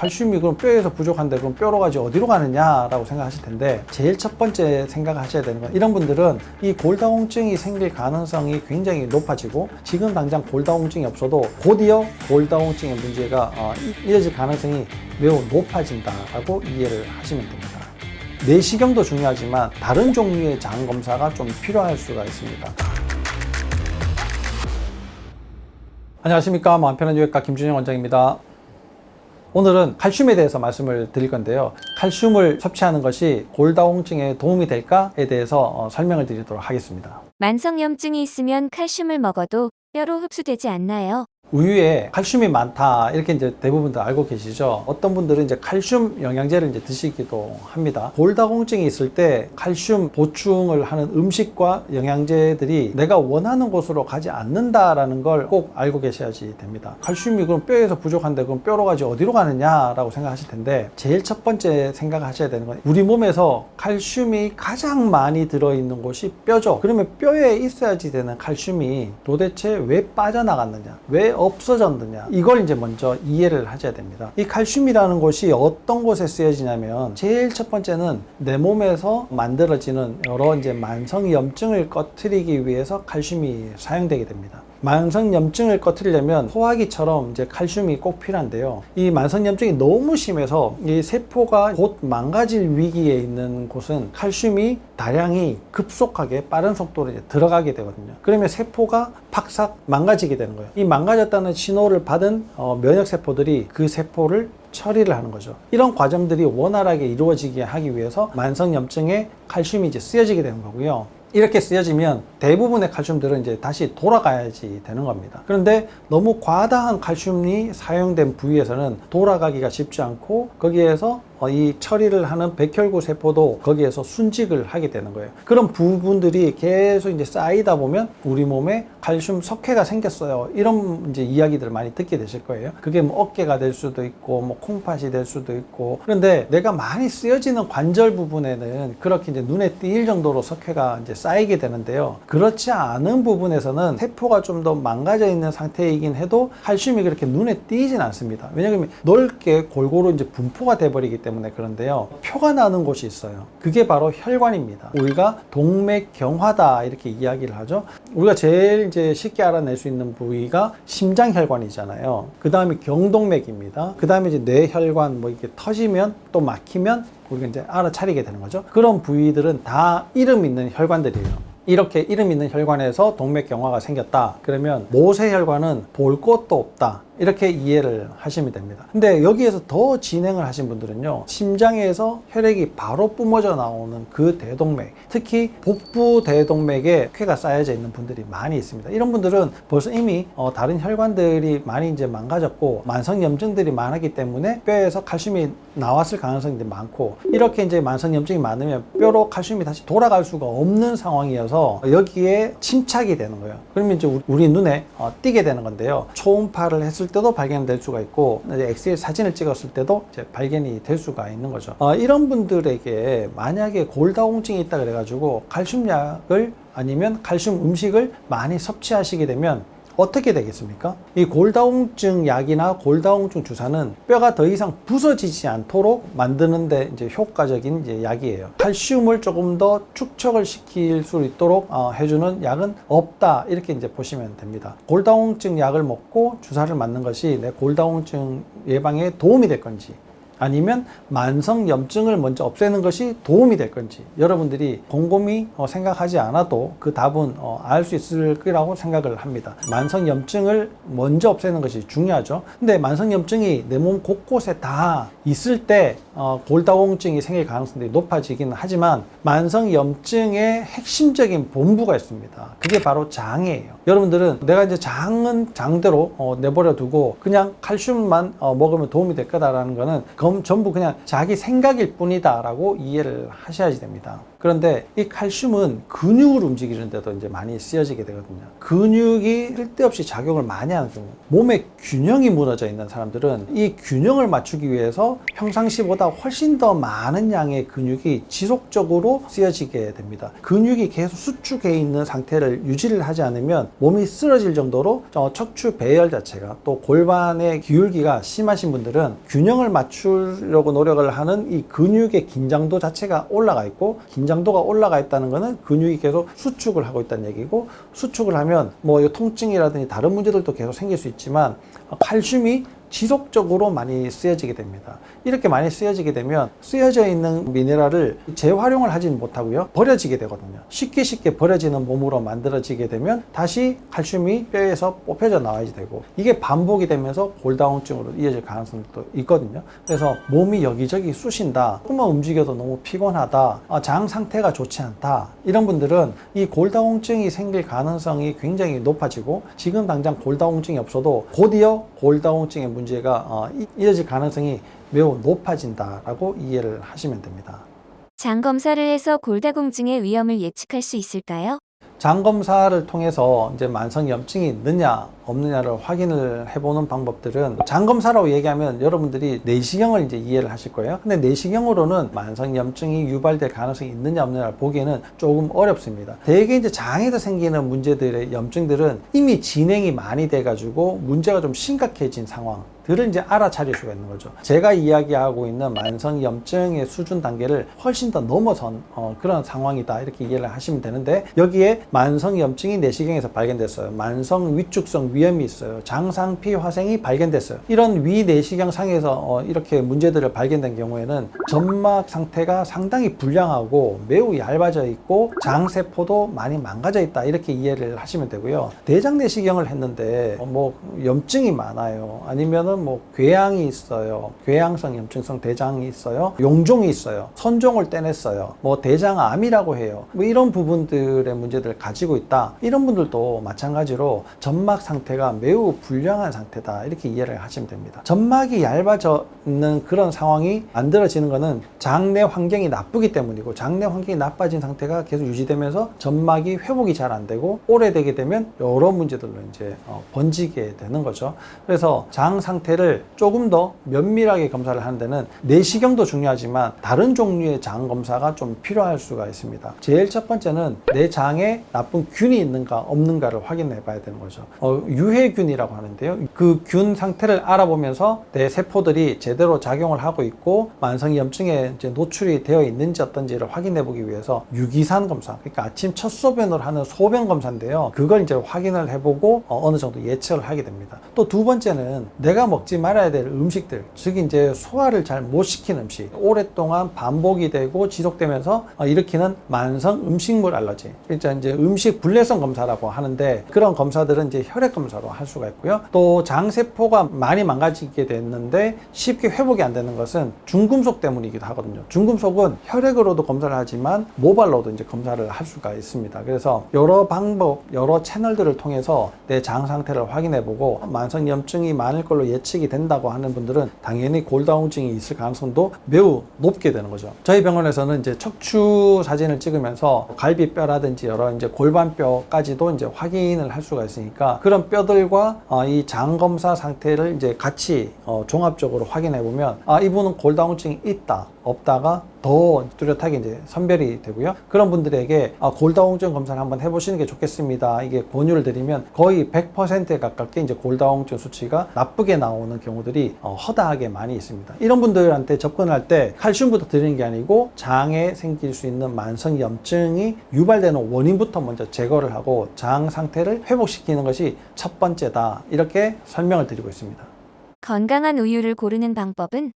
칼슘이 그럼 뼈에서 부족한데 그럼 뼈로 가지 어디로 가느냐라고 생각하실 텐데, 제일 첫 번째 생각하셔야 되는 건, 이런 분들은 이 골다공증이 생길 가능성이 굉장히 높아지고, 지금 당장 골다공증이 없어도 곧이어 골다공증의 문제가 이어질 가능성이 매우 높아진다라고 이해를 하시면 됩니다. 내시경도 중요하지만 다른 종류의 장 검사가 좀 필요할 수가 있습니다. 안녕하십니까, 마음 편한 유해과 김준영 원장입니다. 오늘은 칼슘에 대해서 말씀을 드릴 건데요, 칼슘을 섭취하는 것이 골다공증에 도움이 될까에 대해서 설명을 드리도록 하겠습니다. 만성염증이 있으면 칼슘을 먹어도 뼈로 흡수되지 않나요? 우유에 칼슘이 많다, 이렇게 이제 대부분들 알고 계시죠? 어떤 분들은 이제 칼슘 영양제를 이제 드시기도 합니다. 골다공증이 있을 때 칼슘 보충을 하는 음식과 영양제들이 내가 원하는 곳으로 가지 않는다라는 걸 꼭 알고 계셔야지 됩니다. 칼슘이 그럼 뼈에서 부족한데 그럼 뼈로 가지 어디로 가느냐라고 생각하실 텐데, 제일 첫 번째 생각하셔야 되는 건, 우리 몸에서 칼슘이 가장 많이 들어있는 곳이 뼈죠. 그러면 뼈에 있어야지 되는 칼슘이 도대체 왜 빠져나갔느냐, 왜 없어졌느냐, 이걸 이제 먼저 이해를 하셔야 됩니다. 이 칼슘이라는 것이 어떤 곳에 쓰여지냐면, 제일 첫 번째는 내 몸에서 만들어지는 여러 이제 만성염증을 꺼트리기 위해서 칼슘이 사용되게 됩니다. 만성염증을 꺼트리려면 소화기처럼 이제 칼슘이 꼭 필요한데요, 이 만성염증이 너무 심해서 이 세포가 곧 망가질 위기에 있는 곳은 칼슘이 다량이 급속하게 빠른 속도로 이제 들어가게 되거든요. 그러면 세포가 팍삭 망가지게 되는 거예요. 이 망가졌다는 신호를 받은 면역세포들이 그 세포를 처리를 하는 거죠. 이런 과정들이 원활하게 이루어지게 하기 위해서 만성염증에 칼슘이 이제 쓰여지게 되는 거고요. 이렇게 쓰여지면 대부분의 칼슘들은 이제 다시 돌아가야지 되는 겁니다. 그런데 너무 과다한 칼슘이 사용된 부위에서는 돌아가기가 쉽지 않고, 거기에서 이 처리를 하는 백혈구 세포도 거기에서 순직을 하게 되는 거예요. 그런 부분들이 계속 이제 쌓이다 보면 우리 몸에 칼슘 석회가 생겼어요, 이런 이제 이야기들을 많이 듣게 되실 거예요. 그게 뭐 어깨가 될 수도 있고, 뭐 콩팥이 될 수도 있고. 그런데 내가 많이 쓰여지는 관절 부분에는 그렇게 이제 눈에 띄일 정도로 석회가 이제 쌓이게 되는데요, 그렇지 않은 부분에서는 세포가 좀 더 망가져 있는 상태이긴 해도 칼슘이 그렇게 눈에 띄진 않습니다. 왜냐하면 넓게 골고루 이제 분포가 돼버리기 때문에 그런데요, 표가 나는 곳이 있어요. 그게 바로 혈관입니다. 우리가 동맥경화다 이렇게 이야기를 하죠. 우리가 제일 이제 쉽게 알아낼 수 있는 부위가 심장혈관이잖아요. 그 다음에 경동맥입니다. 그 다음에 이제 뇌혈관, 뭐 이렇게 터지면 또 막히면 우리가 이제 알아차리게 되는 거죠. 그런 부위들은 다 이름 있는 혈관들이에요. 이렇게 이름 있는 혈관에서 동맥경화가 생겼다, 그러면 모세혈관은 볼 것도 없다, 이렇게 이해를 하시면 됩니다. 근데 여기에서 더 진행을 하신 분들은요, 심장에서 혈액이 바로 뿜어져 나오는 그 대동맥, 특히 복부 대동맥에 쾌가 쌓여져 있는 분들이 많이 있습니다. 이런 분들은 벌써 이미 다른 혈관들이 많이 이제 망가졌고 만성염증들이 많았기 때문에 뼈에서 칼슘이 나왔을 가능성이 많고, 이렇게 이제 만성염증이 많으면 뼈로 칼슘이 다시 돌아갈 수가 없는 상황이어서 여기에 침착이 되는 거예요. 그러면 이제 우리 눈에 띄게 되는 건데요, 초음파를 했을 때도 발견될 수가 있고, 이제 엑스레이 사진을 찍었을 때도 이제 발견이 될 수가 있는 거죠. 이런 분들에게 만약에 골다공증이 있다 그래가지고 칼슘약을 아니면 칼슘 음식을 많이 섭취하시게 되면 어떻게 되겠습니까? 이 골다공증 약이나 골다공증 주사는 뼈가 더 이상 부서지지 않도록 만드는데 이제 효과적인 이제 약이에요. 칼슘을 조금 더 축적을 시킬 수 있도록 해주는 약은 없다, 이렇게 이제 보시면 됩니다. 골다공증 약을 먹고 주사를 맞는 것이 내 골다공증 예방에 도움이 될 건지, 아니면 만성염증을 먼저 없애는 것이 도움이 될 건지, 여러분들이 곰곰이 생각하지 않아도 그 답은 알 수 있을 거라고 생각을 합니다. 만성염증을 먼저 없애는 것이 중요하죠. 근데 만성염증이 내 몸 곳곳에 다 있을 때 골다공증이 생길 가능성이 높아지긴 하지만, 만성염증의 핵심적인 본부가 있습니다. 그게 바로 장이에요. 여러분들은 내가 이제 장은 장대로 내버려 두고 그냥 칼슘만 먹으면 도움이 될 거다라는 거는 전부 그냥 자기 생각일 뿐이다 라고 이해를 하셔야지 됩니다. 그런데 이 칼슘은 근육을 움직이는 데도 이제 많이 쓰여지게 되거든요. 근육이 쓸데없이 작용을 많이 하는 경우, 몸의 균형이 무너져 있는 사람들은 이 균형을 맞추기 위해서 평상시보다 훨씬 더 많은 양의 근육이 지속적으로 쓰여지게 됩니다. 근육이 계속 수축해 있는 상태를 유지를 하지 않으면 몸이 쓰러질 정도로 척추 배열 자체가, 또 골반의 기울기가 심하신 분들은 균형을 맞추려고 노력을 하는 이 근육의 긴장도 자체가 올라가 있고, 긴장도가 올라가 있다는 것은 근육이 계속 수축을 하고 있다는 얘기고, 수축을 하면 뭐 통증이라든지 다른 문제들도 계속 생길 수 있지만 칼슘이 지속적으로 많이 쓰여지게 됩니다. 이렇게 많이 쓰여지게 되면 쓰여져 있는 미네랄을 재활용을 하지는 못하고요, 버려지게 되거든요. 쉽게 버려지는 몸으로 만들어지게 되면 다시 칼슘이 뼈에서 뽑혀져 나와야 되고, 이게 반복이 되면서 골다공증으로 이어질 가능성도 있거든요. 그래서 몸이 여기저기 쑤신다, 조금만 움직여도 너무 피곤하다, 장 상태가 좋지 않다, 이런 분들은 이 골다공증이 생길 가능성이 굉장히 높아지고, 지금 당장 골다공증이 없어도 곧이어 골다공증의 문제가 이어질 가능성이 매우 높아진다라고 이해를 하시면 됩니다. 장 검사를 해서 골다공증의 위험을 예측할 수 있을까요? 장 검사를 통해서 이제 만성염증이 있느냐 없느냐를 확인을 해보는 방법들은, 장 검사라고 얘기하면 여러분들이 내시경을 이제 이해를 하실 거예요. 근데 내시경으로는 만성염증이 유발될 가능성이 있느냐 없느냐를 보기에는 조금 어렵습니다. 대개 이제 장에서 생기는 문제들의 염증들은 이미 진행이 많이 돼가지고 문제가 좀 심각해진 상황들을 이제 알아차릴 수가 있는 거죠. 제가 이야기하고 있는 만성염증의 수준 단계를 훨씬 더 넘어선 그런 상황이다, 이렇게 이해를 하시면 되는데, 여기에 만성염증이 내시경에서 발견됐어요. 만성 위축성 위염이 있어요. 장상피 화생이 발견됐어요. 이런 위내시경 상에서 이렇게 문제들을 발견된 경우에는 점막 상태가 상당히 불량하고 매우 얇아져 있고 장세포도 많이 망가져 있다, 이렇게 이해를 하시면 되고요. 대장 내시경을 했는데 뭐 염증이 많아요, 아니면은 뭐 궤양이 있어요, 궤양성 염증성 대장이 있어요, 용종이 있어요, 선종을 떼냈어요, 뭐 대장암이라고 해요, 뭐 이런 부분들의 문제들을 가지고 있다, 이런 분들도 마찬가지로 점막 상태가 매우 불량한 상태다, 이렇게 이해를 하시면 됩니다. 점막이 얇아져 있는 그런 상황이 만들어지는 것은 장내 환경이 나쁘기 때문이고, 장내 환경이 나빠진 상태가 계속 유지되면서 점막이 회복이 잘 안 되고 오래되게 되면 여러 문제들로 이제 번지게 되는 거죠. 그래서 장 상태를 조금 더 면밀하게 검사를 하는 데는 내시경도 중요하지만 다른 종류의 장 검사가 좀 필요할 수가 있습니다. 제일 첫 번째는 내 장에 나쁜 균이 있는가 없는가를 확인해 봐야 되는 거죠. 유해균이라고 하는데요, 그 균 상태를 알아보면서 내 세포들이 제대로 작용을 하고 있고 만성염증에 이제 노출이 되어 있는지 어떤지를 확인해 보기 위해서 유기산 검사, 그러니까 아침 첫 소변으로 하는 소변 검사인데요, 그걸 이제 확인을 해보고 어느 정도 예측을 하게 됩니다. 또 두 번째는 내가 먹지 말아야 될 음식들, 즉 이제 소화를 잘 못 시키는 음식, 오랫동안 반복이 되고 지속되면서 일으키는 만성 음식물 알러지, 그러니까 이제 음식 불내성 검사라고 하는데, 그런 검사들은 이제 혈액 검사로 할 수가 있고요. 또 장세포가 많이 망가지게 됐는데 쉽게 회복이 안 되는 것은 중금속 때문이기도 하거든요. 중금속은 혈액으로도 검사를 하지만 모발로도 이제 검사를 할 수가 있습니다. 그래서 여러 방법, 여러 채널들을 통해서 내 장 상태를 확인해보고 만성염증이 많을 걸로 예측이 된다고 하는 분들은 당연히 골다공증이 있을 가능성도 매우 높게 되는 거죠. 저희 병원에서는 이제 척추 사진을 찍으면서 갈비뼈라든지 여러 이제 골반뼈까지도 이제 확인을 할 수가 있으니까, 그런 뼈들과 이 장 검사 상태를 이제 같이 종합적으로 확인해 보면 이분은 골다공증이 있다 없다가 더 뚜렷하게 이제 선별이 되고요. 그런 분들에게 골다공증 검사를 한번 해보시는 게 좋겠습니다, 이게 권유를 드리면 거의 100%에 가깝게 이제 골다공증 수치가 나쁘게 나오는 경우들이 허다하게 많이 있습니다. 이런 분들한테 접근할 때 칼슘부터 드리는 게 아니고 장에 생길 수 있는 만성 염증이 유발되는 원인부터 먼저 제거를 하고 장 상태를 회복시키는 것이 첫 번째다, 이렇게 설명을 드리고 있습니다. 건강한 우유를 고르는 방법은?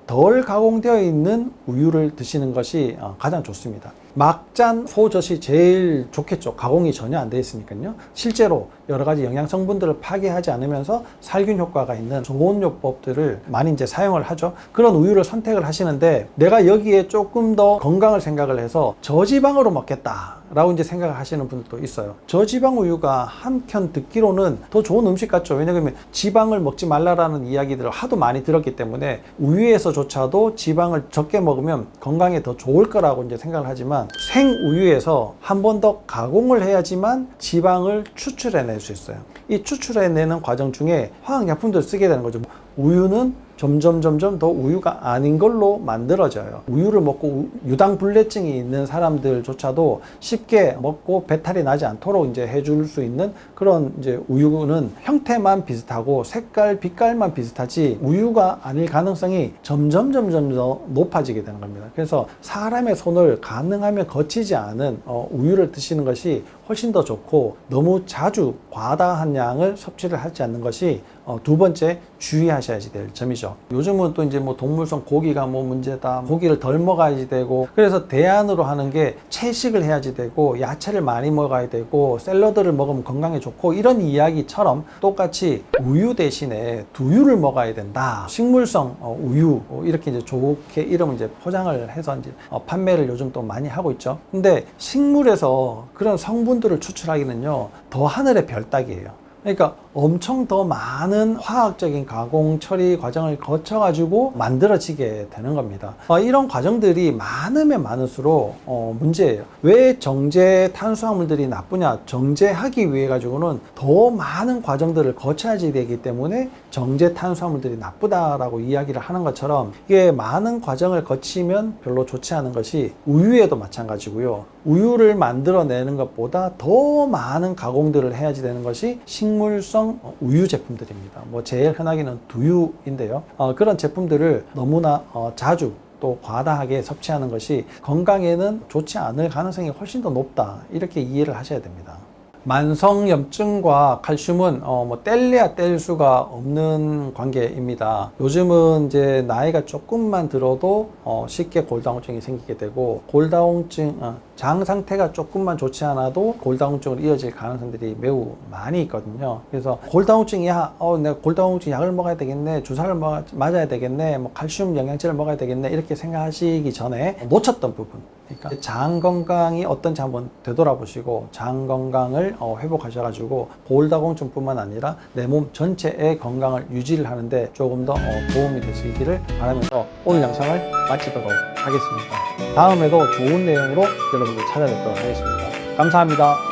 덜 가공되어 있는 우유를 드시는 것이 가장 좋습니다. 막잔 소젖이 제일 좋겠죠. 가공이 전혀 안 돼 있으니까요. 실제로 여러 가지 영양 성분들을 파괴하지 않으면서 살균 효과가 있는 좋은 요법들을 많이 이제 사용을 하죠. 그런 우유를 선택을 하시는데 내가 여기에 조금 더 건강을 생각을 해서 저지방으로 먹겠다라고 이제 생각을 하시는 분들도 있어요. 저지방 우유가 한편 듣기로는 더 좋은 음식 같죠. 왜냐하면 지방을 먹지 말라라는 이야기들을 하도 많이 들었기 때문에 우유에서조차도 지방을 적게 먹으면 건강에 더 좋을 거라고 이제 생각을 하지만 생우유에서 한 번 더 가공을 해야지만 지방을 추출해낼 수 있어요. 이 추출해내는 과정 중에 화학약품들을 쓰게 되는 거죠. 우유는 점점 더 우유가 아닌 걸로 만들어져요. 우유를 먹고 유당불내증이 있는 사람들조차도 쉽게 먹고 배탈이 나지 않도록 이제 해줄 수 있는 그런 이제 우유는 형태만 비슷하고 색깔, 빛깔만 비슷하지 우유가 아닐 가능성이 점점 더 높아지게 되는 겁니다. 그래서 사람의 손을 가능하면 거치지 않은 우유를 드시는 것이 훨씬 더 좋고 너무 자주 과다한 양을 섭취를 하지 않는 것이 두 번째 주의하셔야지 될 점이죠. 요즘은 또 이제 뭐 동물성 고기가 뭐 문제다, 고기를 덜 먹어야지 되고, 그래서 대안으로 하는 게 채식을 해야지 되고, 야채를 많이 먹어야 되고, 샐러드를 먹으면 건강에 좋고, 이런 이야기처럼 똑같이 우유 대신에 두유를 먹어야 된다. 식물성 우유 이렇게 이제 좋게 이름을 이제 포장을 해서 이제 판매를 요즘 또 많이 하고 있죠. 근데 식물에서 그런 성분들을 추출하기는요 더 하늘의 별 따기예요. 그러니까 엄청 더 많은 화학적인 가공 처리 과정을 거쳐 가지고 만들어지게 되는 겁니다. 이런 과정들이 많으면 많을수록 문제예요. 왜 정제 탄수화물들이 나쁘냐? 정제하기 위해 가지고는 더 많은 과정들을 거쳐야지 되기 때문에 정제 탄수화물들이 나쁘다라고 이야기를 하는 것처럼 이게 많은 과정을 거치면 별로 좋지 않은 것이 우유에도 마찬가지고요. 우유를 만들어내는 것보다 더 많은 가공들을 해야지 되는 것이 식물성 우유 제품들입니다. 뭐 제일 흔하게는 두유인데요. 그런 제품들을 너무나 자주 또 과다하게 섭취하는 것이 건강에는 좋지 않을 가능성이 훨씬 더 높다. 이렇게 이해를 하셔야 됩니다. 만성염증과 칼슘은 뭐 뗄래야 뗄 수가 없는 관계입니다. 요즘은 이제 나이가 조금만 들어도 쉽게 골다공증이 생기게 되고, 장 상태가 조금만 좋지 않아도 골다공증으로 이어질 가능성들이 매우 많이 있거든요. 그래서 골다공증이야, 내가 골다공증 약을 먹어야 되겠네, 주사를 맞아야 되겠네, 뭐 칼슘 영양제를 먹어야 되겠네, 이렇게 생각하시기 전에 놓쳤던 부분, 그러니까 장 건강이 어떤지 한번 되돌아보시고 장 건강을 회복하셔가지고 골다공증뿐만 아니라 내 몸 전체의 건강을 유지를 하는데 조금 더 도움이 되시기를 바라면서 오늘 영상을 마치도록 하겠습니다. 다음에도 좋은 내용으로 여러분들 찾아뵙도록 하겠습니다. 감사합니다.